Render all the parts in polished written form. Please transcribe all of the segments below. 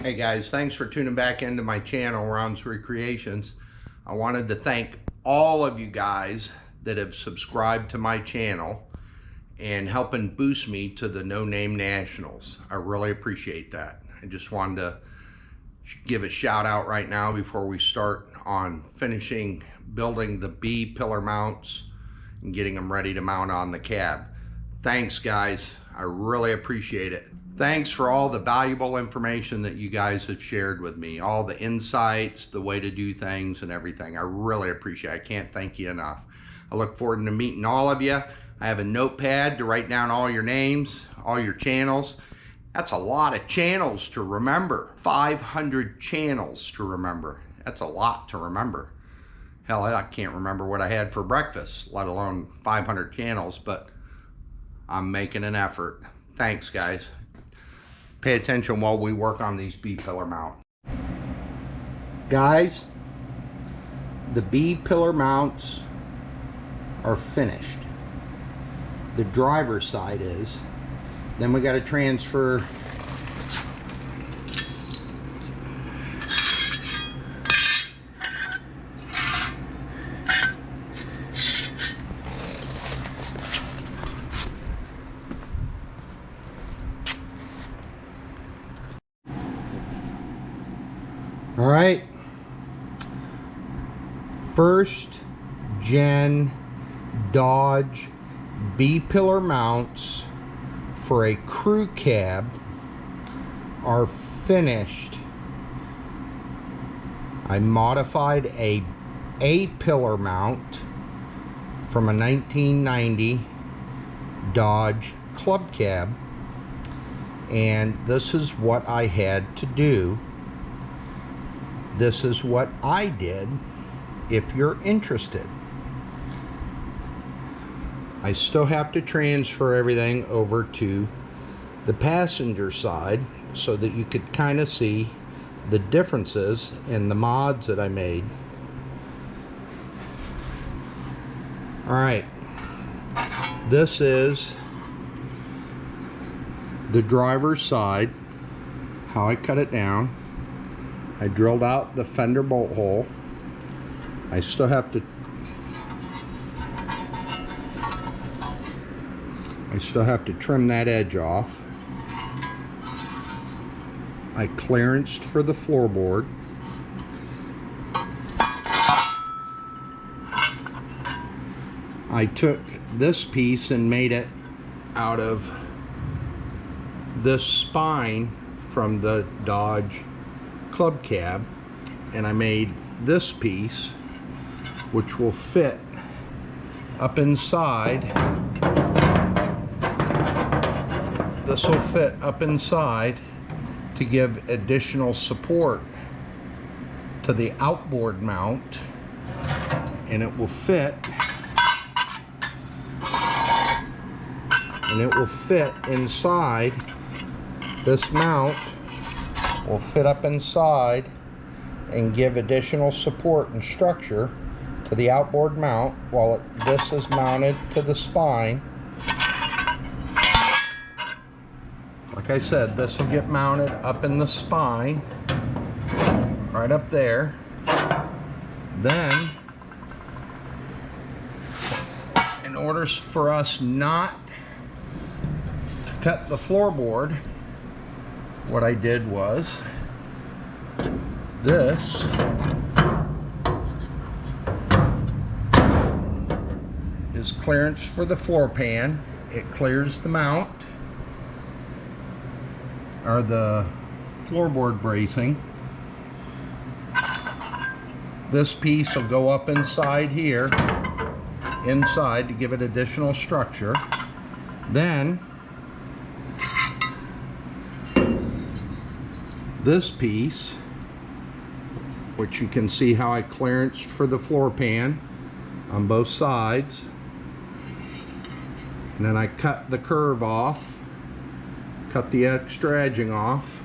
Hey guys, thanks for tuning back into my channel, Ron's Recreations. I wanted to thank all of you guys that have subscribed to my channel and helping boost me to the No Name Nationals. I really appreciate that. I just wanted to give a shout out right now before we start on finishing building the B pillar mounts and getting them ready to mount on the cab. Thanks guys, I really appreciate it. Thanks for all the valuable information that you guys have shared with me, all the insights, the way to do things and everything. I really appreciate it. I can't thank you enough. I look forward to meeting all of you. I have a notepad to write down all your names, all your channels. That's a lot of channels to remember. 500 channels to remember. That's a lot to remember. Hell, I can't remember what I had for breakfast, let alone 500 channels, but I'm making an effort. Thanks, guys. Pay attention while we work on these B-pillar mount. Guys, the B-pillar mounts are finished. The driver's side is. Then we got to transfer all right, first gen Dodge B-pillar mounts for a crew cab are finished. I modified a A-pillar mount from a 1990 Dodge club cab, and this is what I had to do. This is what I did. If you're interested, I still have to transfer everything over to the passenger side so that you could kind of see the differences in the mods that I made. All right, this is the driver's side, how I cut it down. I drilled out the fender bolt hole. I still have to trim that edge off. I clearanced for the floorboard. I took this piece and made it out of this spine from the Dodge club cab, and I made this piece which will fit up inside. This will fit up inside to give additional support to the outboard mount, and it will fit inside. This mount will fit up inside and give additional support and structure to the outboard mount while this is mounted to the spine. Like I said, this will get mounted up in the spine, right up there. Then, in order for us not to cut the floorboard, what I did was this is clearance for the floor pan. It clears the mount, or the floorboard bracing. This piece will go up inside here, inside, to give it additional structure. Then this piece, which you can see how I clearanced for the floor pan on both sides, and then I cut the curve off, cut the extra edging off.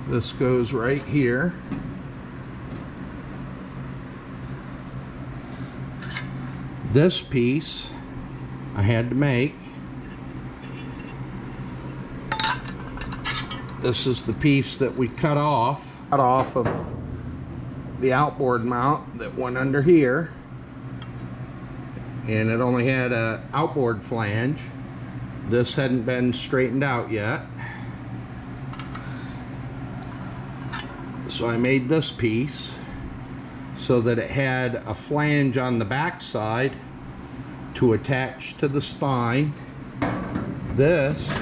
This goes right here. This piece I had to make This is the piece that we cut off of the outboard mount that went under here, and it only had a outboard flange. This hadn't been straightened out yet, so I made this piece so that it had a flange on the back side to attach to the spine. This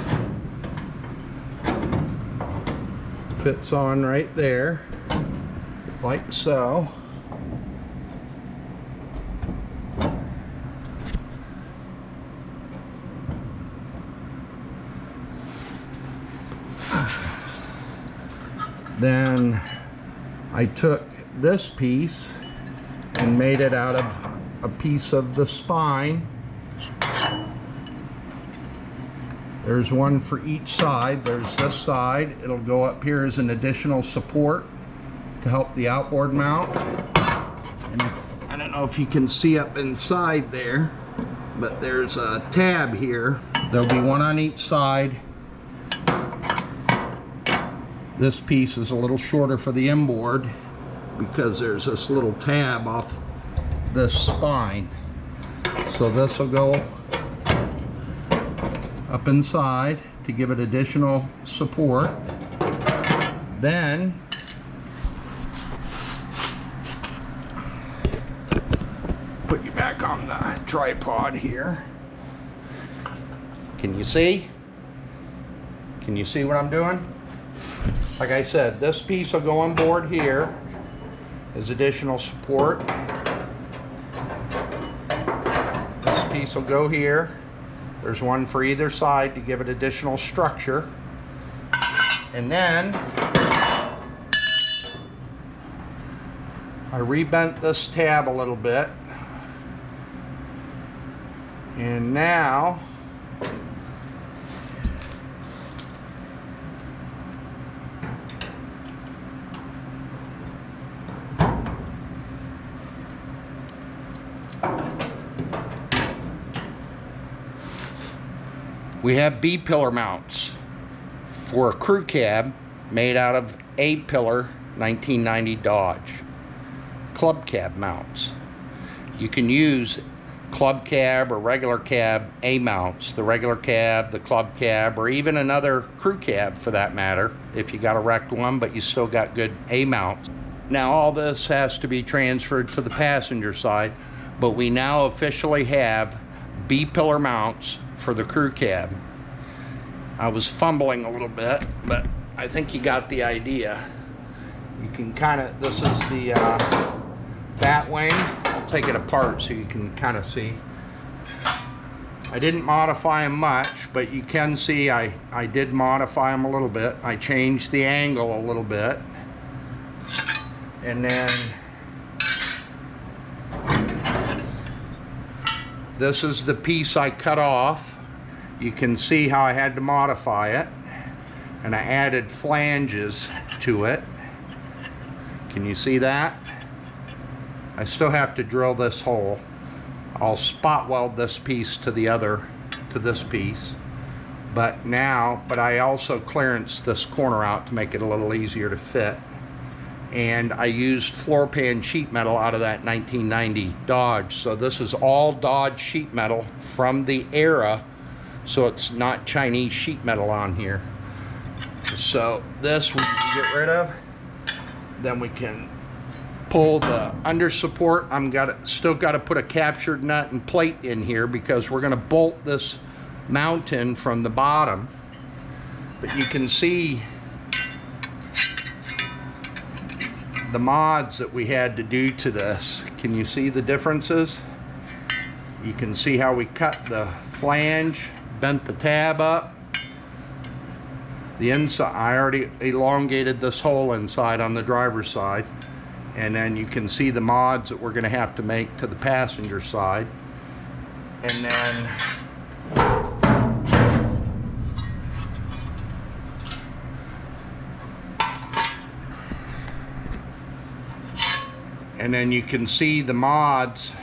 fits on right there, like so. Then I took this piece and made it out of a piece of the spine. There's one for each side. There's this side. It'll go up here as an additional support to help the outboard mount. And I don't know if you can see up inside there, but there's a tab here. There'll be one on each side. This piece is a little shorter for the inboard because there's this little tab off this spine. So this will go up inside to give it additional support. Then put you back on the tripod here. Can you see? Can you see what I'm doing? Like I said, this piece will go on board here as additional support. This piece will go here. There's one for either side to give it additional structure. And then I rebent this tab a little bit. And now we have B-pillar mounts for a crew cab made out of A-pillar 1990 Dodge. Club cab mounts. You can use club cab or regular cab A mounts, the regular cab, the club cab, or even another crew cab for that matter, if you got a wrecked one but you still got good A mounts. Now all this has to be transferred to the passenger side, but we now officially have B-pillar mounts for the crew cab. I was fumbling a little bit, but I think you got the idea. You can kind of, this is the bat wing. I'll take it apart so you can kind of see. I didn't modify them much, but you can see I did modify them a little bit. I changed the angle a little bit. And then this is the piece I cut off. You can see how I had to modify it. And I added flanges to it. Can you see that? I still have to drill this hole. I'll spot weld this piece to this piece. But I also clearanced this corner out to make it a little easier to fit. And I used floor pan sheet metal out of that 1990 Dodge. So this is all Dodge sheet metal from the era, so it's not Chinese sheet metal on here. So this we can get rid of. Then we can pull the under support. Still got to put a captured nut and plate in here because we're going to bolt this mount in from the bottom. But you can see the mods that we had to do to this. Can you see the differences? You can see how we cut the flange, bent the tab up. The inside, I already elongated this hole inside on the driver's side. And then you can see the mods that we're going to have to make to the passenger side. And then you can see the mods.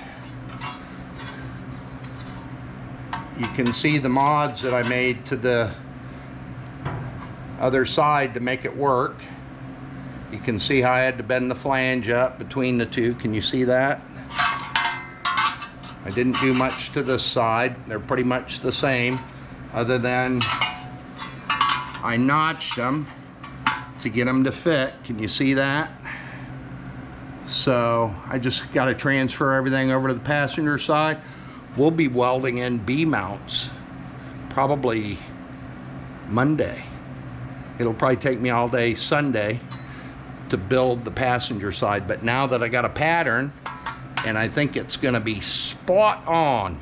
You can see the mods that I made to other side to make it work. You can see how I had to bend the flange up between the two. Can you see that? I didn't do much to this side. They're pretty much the same, other than I notched them to get them to fit. Can you see that? So I just got to transfer everything over to the passenger side. We'll be welding in B-mounts probably Monday. It'll probably take me all day Sunday to build the passenger side, but now that I got a pattern, and I think it's gonna be spot on.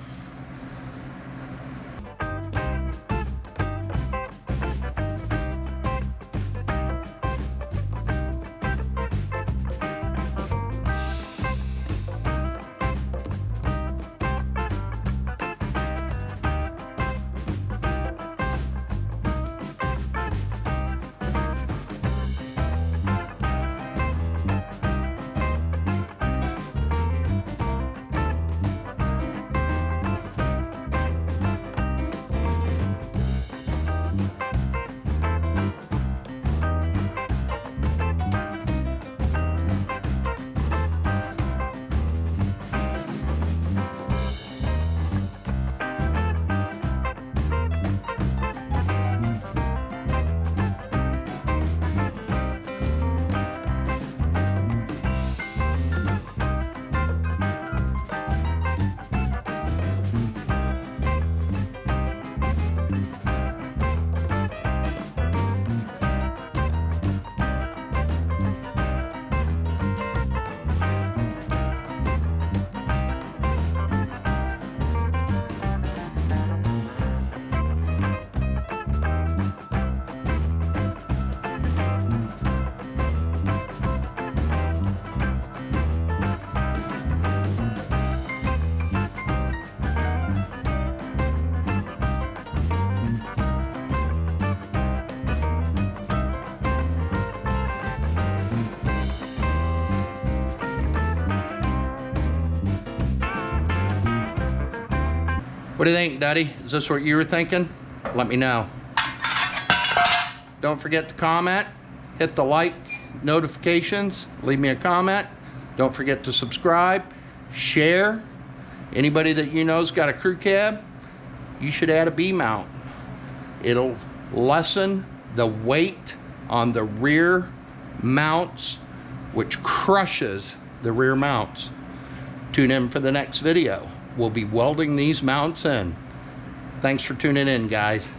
What do you think, Duddy? Is this what you were thinking? Let me know. Don't forget to comment, hit the like, notifications, leave me a comment. Don't forget to subscribe, share. Anybody that you know's got a crew cab, you should add a B-mount. It'll lessen the weight on the rear mounts, which crushes the rear mounts. Tune in for the next video. We'll be welding these mounts in. Thanks for tuning in, guys.